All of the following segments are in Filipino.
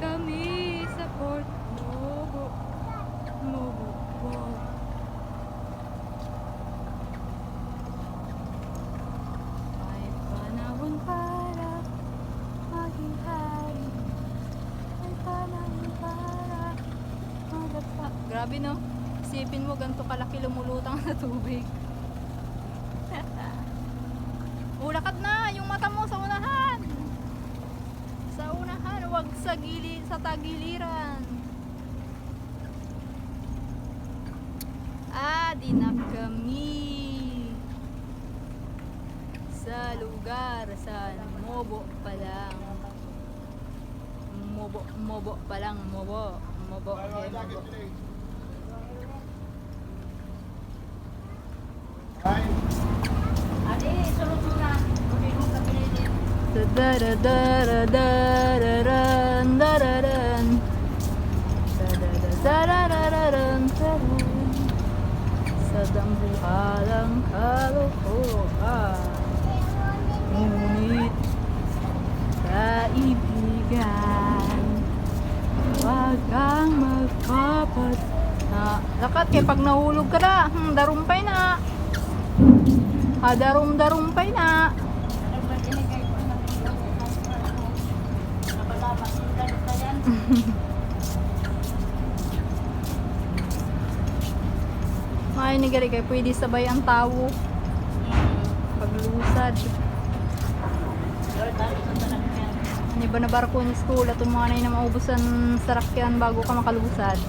kami sa Port Mobo. Mobo, wow. May panahon para maging hari. May panahon para magapa. Grabe no? Isipin mo ganito kalaki lumulutang sa tubig. Ulakad na yung mata mo sa unahan. Sa unahan, wag sa gilid, sa tagiliran. Dinap kami sa lugar sa Mobo pa lang. Mobo pa lang, Mobo. Mobo. Sa dambuhalang kalokohan, ngunit kaibigan, wag kang magpapat na lakat kay pag nahulog ka na, darumpay na. Darum-darumpay na. Ay, nigari kay pwede sabay ang tawo paglusad. Ni ba na barko ni school at umanay na maubusan sarakyan bago ka makalusad.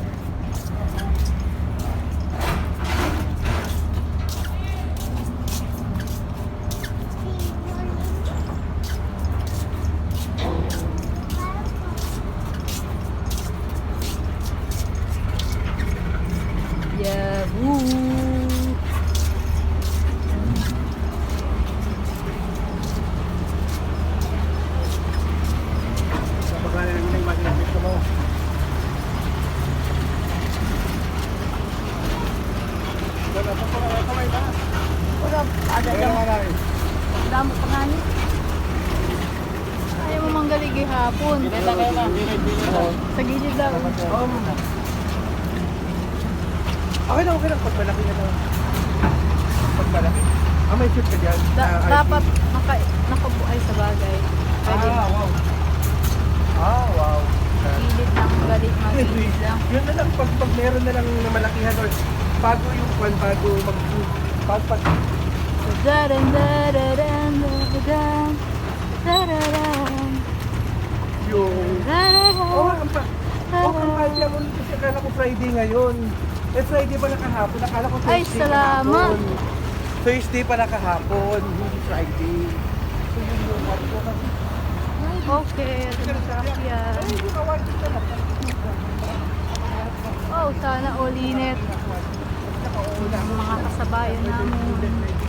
Yeah, woo. Sa baka na naman yung maginapit ko mo. Wala pa pala kamay ba? Wala, ada lang. Damo pa nga ni. Ayaw mo manggaligay hapon. Beta kayo na. Sa gilid lang. Okay lang. Pagmalaki na lang. Pagmalaki. May shoot ka dyan? Dapat nakabuhay sa bagay. Pwede wow. Wow. gilid lang, galit magilid lang. Yun na lang, pag meron na lang na malakihan or bago yung kwan, bago pag Daran dararan dararan dararan yung dararan. kahit lang ulit kasi akala ko Friday ngayon. Friday pala kahapon, akala ko Thursday. Ay, salamat. kahapon. Thursday pala kahapon, hindi Friday. So yun yung sabi ko kasi. Okay, yan. Oh, sana ulinit. Mga kasabayan namin.